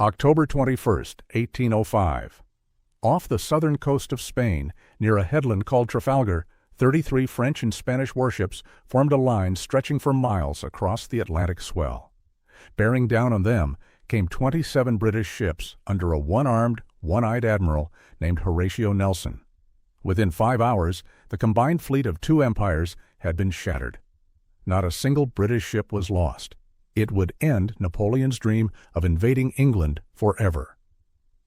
October 21st, 1805. Off the southern coast of Spain, near a headland called Trafalgar, 33 French and Spanish warships formed a line stretching for miles across the Atlantic swell. Bearing down on them came 27 British ships under a one-armed, one-eyed admiral named Horatio Nelson. Within 5 hours, the combined fleet of two empires had been shattered. Not a single British ship was lost. It would end Napoleon's dream of invading England forever.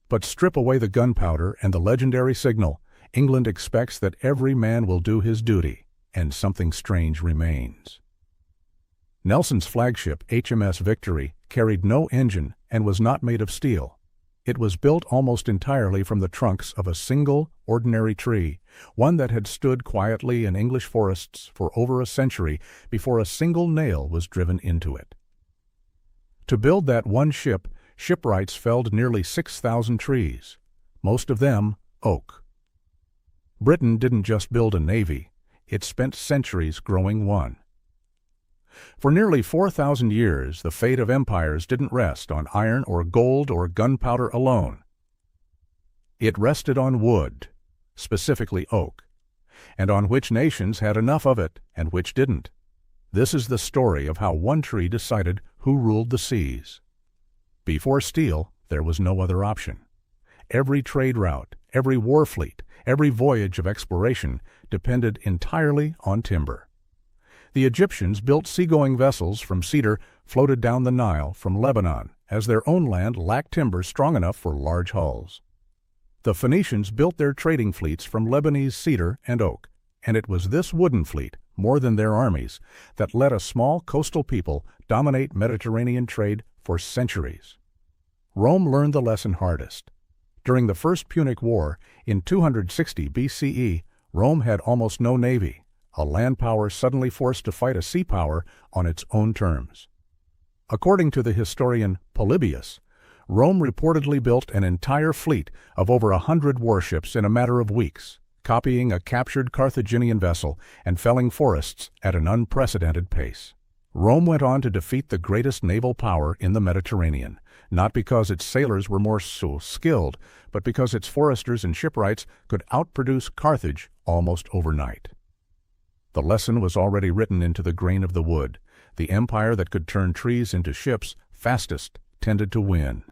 But strip away the gunpowder and the legendary signal, England expects that every man will do his duty, and something strange remains. Nelson's flagship, HMS Victory, carried no engine and was not made of steel. It was built almost entirely from the trunks of a single, ordinary tree, one that had stood quietly in English forests for over a century before a single nail was driven into it. To build that one ship, shipwrights felled nearly 6,000 trees, most of them oak. Britain didn't just build a navy, it spent centuries growing one. For nearly 4,000 years, the fate of empires didn't rest on iron or gold or gunpowder alone. It rested on wood, specifically oak, and on which nations had enough of it and which didn't. This is the story of how one tree decided who ruled the seas. Before steel, there was no other option. Every trade route, every war fleet, every voyage of exploration depended entirely on timber. The Egyptians built seagoing vessels from cedar floated down the Nile from Lebanon, as their own land lacked timber strong enough for large hulls. The Phoenicians built their trading fleets from Lebanese cedar and oak, and it was this wooden fleet, more than their armies, that let a small coastal people dominate Mediterranean trade for centuries. Rome learned the lesson hardest. During the First Punic War, in 260 BCE, Rome had almost no navy, a land power suddenly forced to fight a sea power on its own terms. According to the historian Polybius, Rome reportedly built an entire fleet of over 100 warships in a matter of weeks, copying a captured Carthaginian vessel and felling forests at an unprecedented pace. Rome went on to defeat the greatest naval power in the Mediterranean, not because its sailors were more so skilled, but because its foresters and shipwrights could outproduce Carthage almost overnight. The lesson was already written into the grain of the wood. The empire that could turn trees into ships fastest tended to win.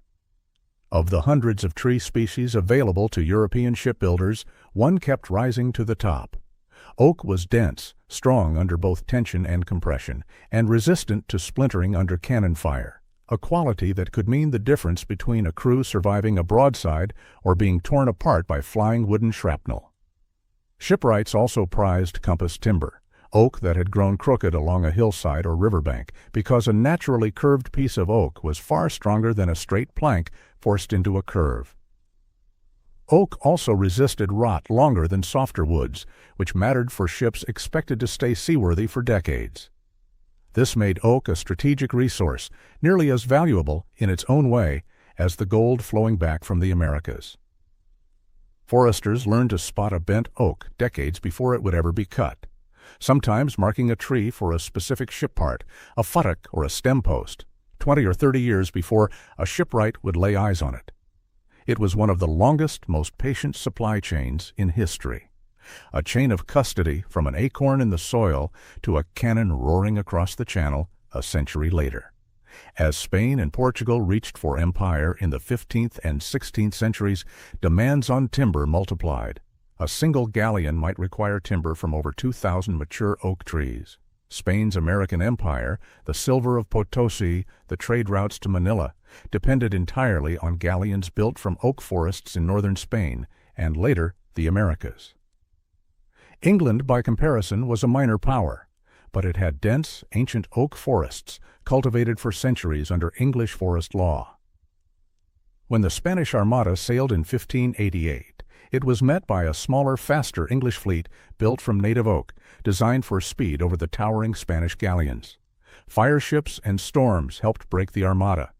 Of the hundreds of tree species available to European shipbuilders, one kept rising to the top. Oak was dense, strong under both tension and compression, and resistant to splintering under cannon fire, a quality that could mean the difference between a crew surviving a broadside or being torn apart by flying wooden shrapnel. Shipwrights also prized compass timber, oak that had grown crooked along a hillside or riverbank, because a naturally curved piece of oak was far stronger than a straight plank forced into a curve. Oak also resisted rot longer than softer woods, which mattered for ships expected to stay seaworthy for decades. This made oak a strategic resource, nearly as valuable, in its own way, as the gold flowing back from the Americas. Foresters learned to spot a bent oak decades before it would ever be cut, sometimes marking a tree for a specific ship part, a futtock or a stem post, 20 or 30 years before a shipwright would lay eyes on it. It was one of the longest, most patient supply chains in history, a chain of custody from an acorn in the soil to a cannon roaring across the channel a century later. As Spain and Portugal reached for empire in the 15th and 16th centuries, demands on timber multiplied. A single galleon might require timber from over 2,000 mature oak trees. Spain's American empire, the silver of Potosi, the trade routes to Manila, depended entirely on galleons built from oak forests in northern Spain, and later the Americas. England, by comparison, was a minor power, but it had dense, ancient oak forests cultivated for centuries under English forest law. When the Spanish Armada sailed in 1588, it was met by a smaller, faster English fleet built from native oak, designed for speed over the towering Spanish galleons. Fire ships and storms helped break the Armada.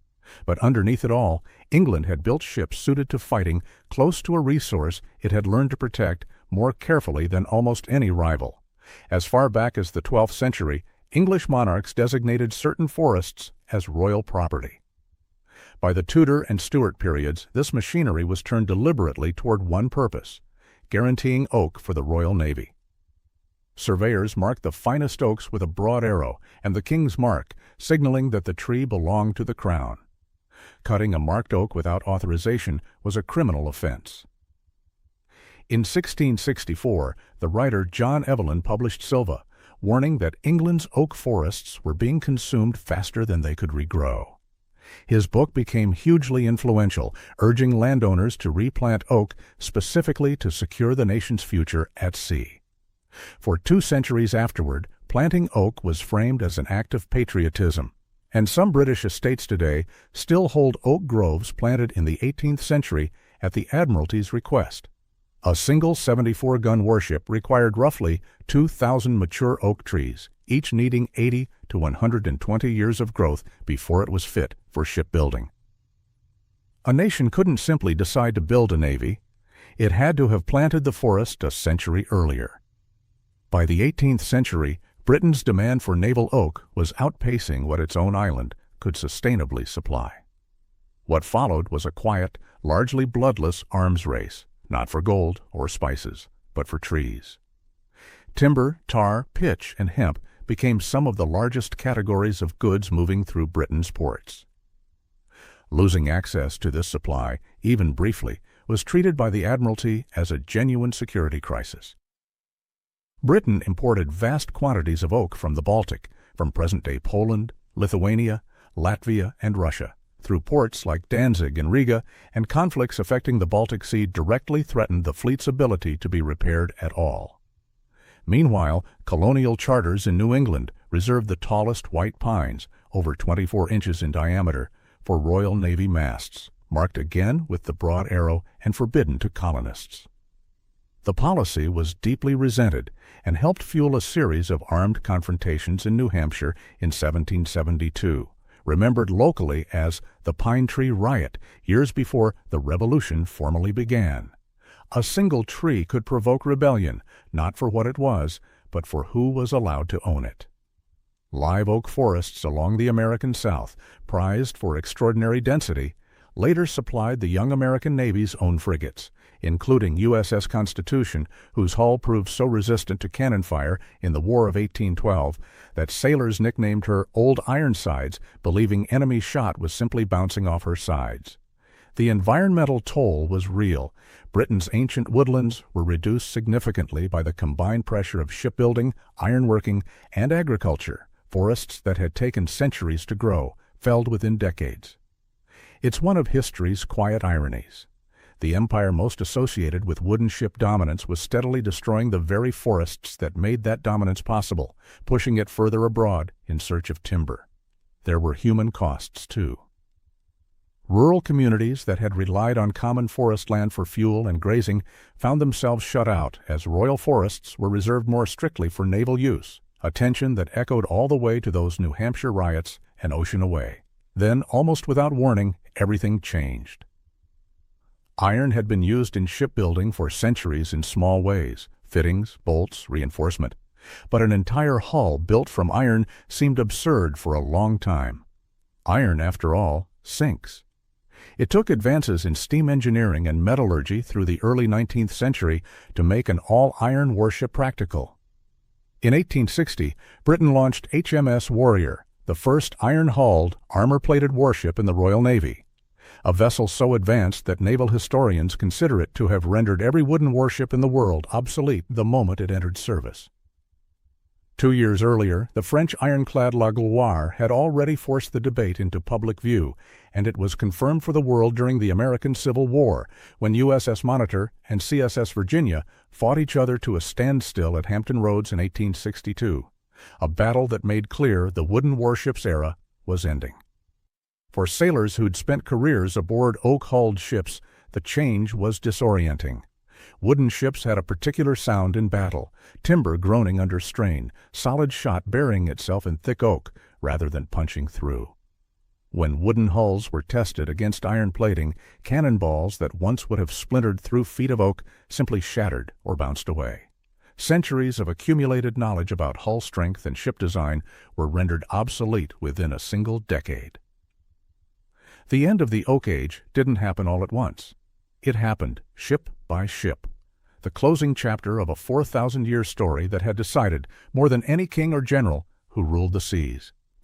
But underneath it all, England had built ships suited to fighting close to a resource it had learned to protect more carefully than almost any rival. As far back as the 12th century, English monarchs designated certain forests as royal property. By the Tudor and Stuart periods, this machinery was turned deliberately toward one purpose: guaranteeing oak for the Royal Navy. Surveyors marked the finest oaks with a broad arrow and the King's mark, signaling that the tree belonged to the Crown. Cutting a marked oak without authorization was a criminal offense. In 1664, the writer John Evelyn published Silva, warning that England's oak forests were being consumed faster than they could regrow. His book became hugely influential, urging landowners to replant oak specifically to secure the nation's future at sea. For 2 centuries afterward, planting oak was framed as an act of patriotism, and some British estates today still hold oak groves planted in the 18th century at the Admiralty's request. A single 74-gun warship required roughly 2,000 mature oak trees, each needing 80 to 120 years of growth before it was fit for shipbuilding. A nation couldn't simply decide to build a navy. It had to have planted the forest a century earlier. By the 18th century, Britain's demand for naval oak was outpacing what its own island could sustainably supply. What followed was a quiet, largely bloodless arms race, not for gold or spices, but for trees. Timber, tar, pitch, and hemp became some of the largest categories of goods moving through Britain's ports. Losing access to this supply, even briefly, was treated by the Admiralty as a genuine security crisis. Britain imported vast quantities of oak from the Baltic, from present-day Poland, Lithuania, Latvia, and Russia, through ports like Danzig and Riga, and conflicts affecting the Baltic Sea directly threatened the fleet's ability to be repaired at all. Meanwhile, colonial charters in New England reserved the tallest white pines, over 24 inches in diameter, for Royal Navy masts, marked again with the broad arrow and forbidden to colonists. The policy was deeply resented and helped fuel a series of armed confrontations in New Hampshire in 1772, remembered locally as the Pine Tree Riot years before the Revolution formally began. A single tree could provoke rebellion, not for what it was, but for who was allowed to own it. Live oak forests along the American South, prized for extraordinary density, later supplied the young American Navy's own frigates, including USS Constitution, whose hull proved so resistant to cannon fire in the War of 1812 that sailors nicknamed her Old Ironsides, believing enemy shot was simply bouncing off her sides. The environmental toll was real. Britain's ancient woodlands were reduced significantly by the combined pressure of shipbuilding, ironworking, and agriculture. Forests that had taken centuries to grow, felled within decades. It's one of history's quiet ironies. The empire most associated with wooden ship dominance was steadily destroying the very forests that made that dominance possible, pushing it further abroad in search of timber. There were human costs, too. Rural communities that had relied on common forest land for fuel and grazing found themselves shut out as royal forests were reserved more strictly for naval use, a tension that echoed all the way to those New Hampshire riots an ocean away. Then, almost without warning, everything changed. Iron had been used in shipbuilding for centuries in small ways, fittings, bolts, reinforcement. But an entire hull built from iron seemed absurd for a long time. Iron, after all, sinks. It took advances in steam engineering and metallurgy through the early 19th century to make an all-iron warship practical. In 1860, Britain launched HMS Warrior, the first iron-hulled, armor-plated warship in the Royal Navy, a vessel so advanced that naval historians consider it to have rendered every wooden warship in the world obsolete the moment it entered service. 2 years earlier, the French ironclad La Gloire had already forced the debate into public view, and it was confirmed for the world during the American Civil War, when USS Monitor and CSS Virginia fought each other to a standstill at Hampton Roads in 1862, a battle that made clear the wooden warships era was ending. For sailors who'd spent careers aboard oak-hulled ships, the change was disorienting. Wooden ships had a particular sound in battle, timber groaning under strain, solid shot burying itself in thick oak rather than punching through. When wooden hulls were tested against iron plating, cannonballs that once would have splintered through feet of oak simply shattered or bounced away. Centuries of accumulated knowledge about hull strength and ship design were rendered obsolete within a single decade. The end of the Oak Age didn't happen all at once. It happened ship by ship. The closing chapter of a 4,000-year story that had decided more than any king or general who ruled the seas.